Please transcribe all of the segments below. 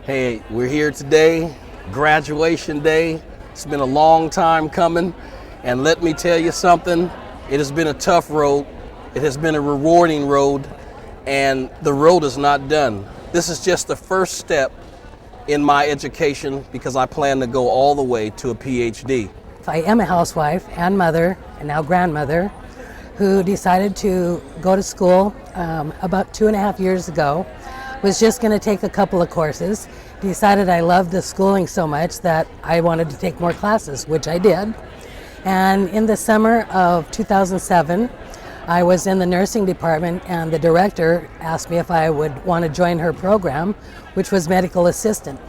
Hey, we're here today, graduation day. It's been a long time coming, and let me tell you something, it has been a tough road. It has been a rewarding road, and the road is not done. This is just the first step in my education because I plan to go all the way to a PhD. I am a housewife and mother, and now grandmother, who decided to go to school about 2.5 years ago. Was just going to take a couple of courses. Decided I loved the schooling so much that I wanted to take more classes, which I did. And in the summer of 2007, I was in the nursing department, and the director asked me if I would want to join her program, which was medical assistant.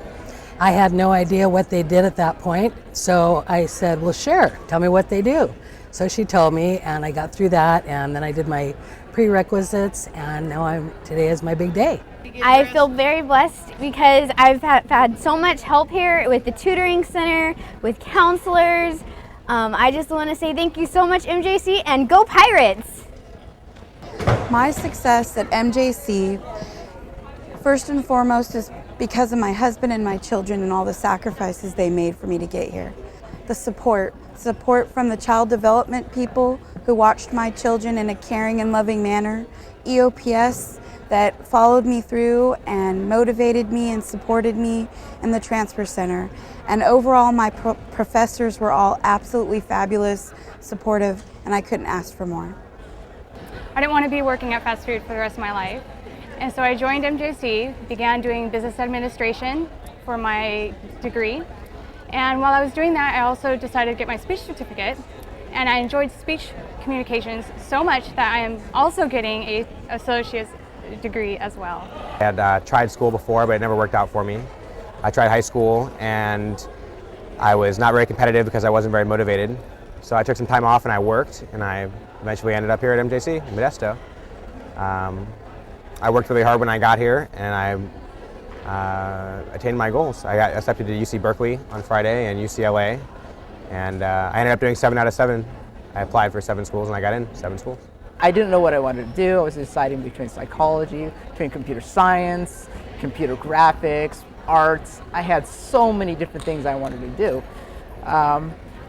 I had no idea what they did at that point, so I said, well, sure, tell me what they do. So she told me, and I got through that, and then I did my prerequisites, and now today is my big day. I feel very blessed because I've had so much help here with the tutoring center, with counselors. I just want to say thank you so much, MJC, and go Pirates! My success at MJC, first and foremost, is because of my husband and my children and all the sacrifices they made for me to get here. The support from the child development people who watched my children in a caring and loving manner, EOPS that followed me through and motivated me and supported me in the transfer center. And overall, my professors were all absolutely fabulous, supportive, and I couldn't ask for more. I didn't want to be working at fast food for the rest of my life. And so I joined MJC, began doing business administration for my degree. And while I was doing that, I also decided to get my speech certificate. And I enjoyed speech communications so much that I am also getting an associate's degree as well. I had tried school before, but it never worked out for me. I tried high school, and I was not very competitive because I wasn't very motivated. So I took some time off and I worked, and I eventually ended up here at MJC in Modesto. I worked really hard when I got here, and I attained my goals. I got accepted to UC Berkeley on Friday and UCLA, and I ended up doing 7 out of 7. I applied for 7 schools and I got in 7 schools. I didn't know what I wanted to do. I was deciding between psychology, between computer science, computer graphics, arts. I had so many different things I wanted to do.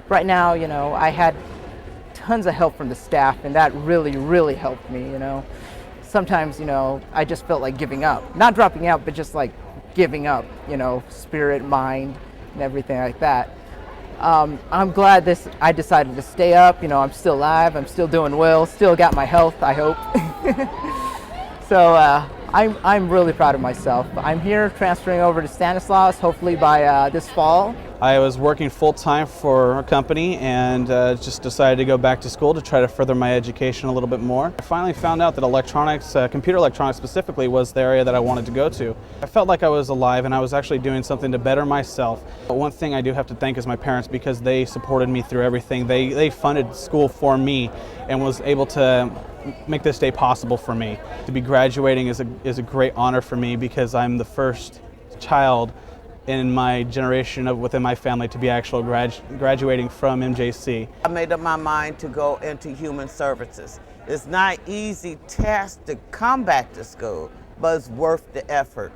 Right now, I had tons of help from the staff, and that really, really helped me, Sometimes, I just felt like giving up. Not dropping out, but just like giving up, spirit, mind, and everything like that. I'm glad I decided to stay up. I'm still alive, I'm still doing well, still got my health, I hope. So I'm really proud of myself. I'm here transferring over to Stanislaus, hopefully by this fall. I was working full-time for a company and just decided to go back to school to try to further my education a little bit more. I finally found out that electronics, computer electronics specifically, was the area that I wanted to go to. I felt like I was alive and I was actually doing something to better myself. But one thing I do have to thank is my parents, because they supported me through everything. They funded school for me and was able to make this day possible for me. To be graduating is a great honor for me because I'm the first child in my generation within my family to be actually graduating from MJC. I made up my mind to go into human services. It's not an easy task to come back to school, but it's worth the effort.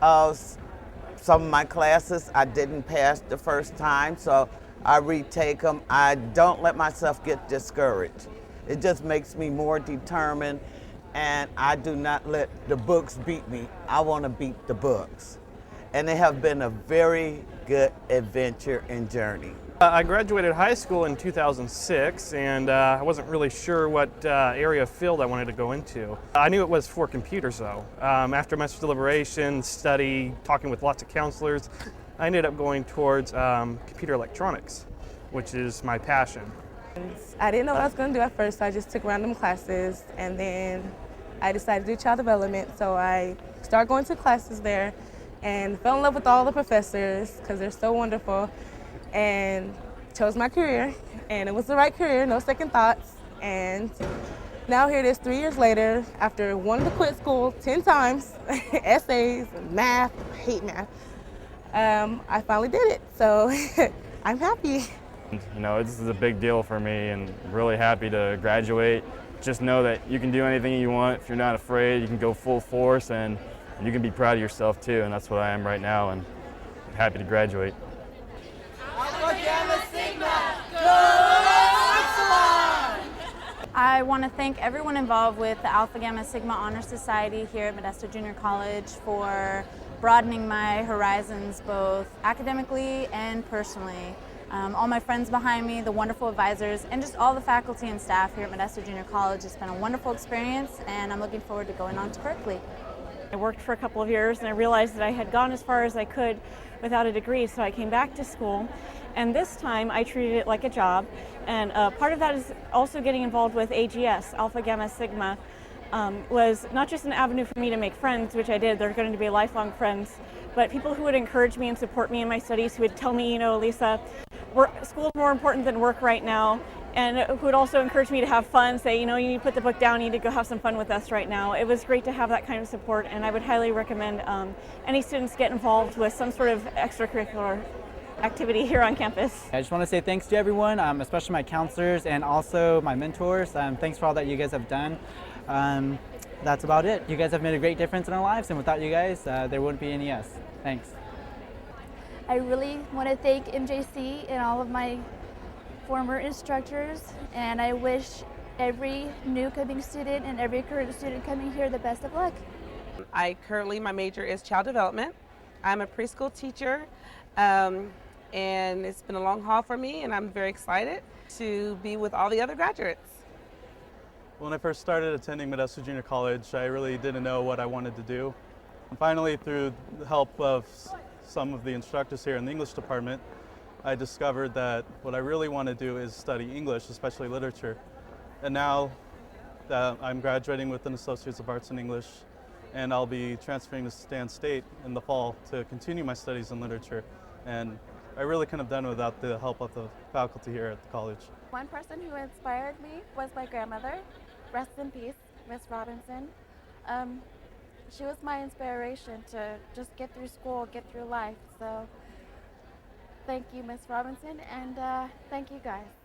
Some of my classes I didn't pass the first time, so I retake them. I don't let myself get discouraged. It just makes me more determined, and I do not let the books beat me. I want to beat the books. And they have been a very good adventure and journey. I graduated high school in 2006, and I wasn't really sure what area of field I wanted to go into. I knew it was for computers though. After much deliberation, study, talking with lots of counselors, I ended up going towards computer electronics, which is my passion. I didn't know what I was going to do at first, so I just took random classes, and then I decided to do child development, so I started going to classes there and fell in love with all the professors because they're so wonderful, and chose my career, and it was the right career, no second thoughts. And now here it is 3 years later, after wanting to quit school 10 times, essays, math, I hate math, I finally did it, so I'm happy. This is a big deal for me, and really happy to graduate. Just know that you can do anything you want. If you're not afraid, you can go full force, and you can be proud of yourself too, and that's what I am right now, and happy to graduate. I want to thank everyone involved with the Alpha Gamma Sigma Honor Society here at Modesto Junior College for broadening my horizons both academically and personally. All my friends behind me, the wonderful advisors, and just all the faculty and staff here at Modesto Junior College. It's been a wonderful experience, and I'm looking forward to going on to Berkeley. I worked for a couple of years and I realized that I had gone as far as I could without a degree, so I came back to school, and this time I treated it like a job, and part of that is also getting involved with AGS, Alpha Gamma Sigma, was not just an avenue for me to make friends, which I did, they're going to be lifelong friends, but people who would encourage me and support me in my studies, who would tell me, you know, Lisa, school is more important than work right now, and who would also encourage me to have fun, say, you know, you need to put the book down, you need to go have some fun with us right now. It was great to have that kind of support, and I would highly recommend any students get involved with some sort of extracurricular activity here on campus. I just want to say thanks to everyone, especially my counselors and also my mentors. Thanks for all that you guys have done. That's about it. You guys have made a great difference in our lives, and without you guys, there wouldn't be any us. Thanks. I really want to thank MJC and all of my former instructors, and I wish every new coming student and every current student coming here the best of luck. My major is child development. I'm a preschool teacher, and it's been a long haul for me, and I'm very excited to be with all the other graduates. When I first started attending Modesto Junior College, I really didn't know what I wanted to do. And finally, through the help of some of the instructors here in the English department, I discovered that what I really want to do is study English, especially literature. And now that I'm graduating with an Associates of Arts in English, and I'll be transferring to Stan State in the fall to continue my studies in literature. And I really couldn't have done it without the help of the faculty here at the college. One person who inspired me was my grandmother. Rest in peace, Miss Robinson. She was my inspiration to just get through school, get through life. So thank you, Miss Robinson, and thank you guys.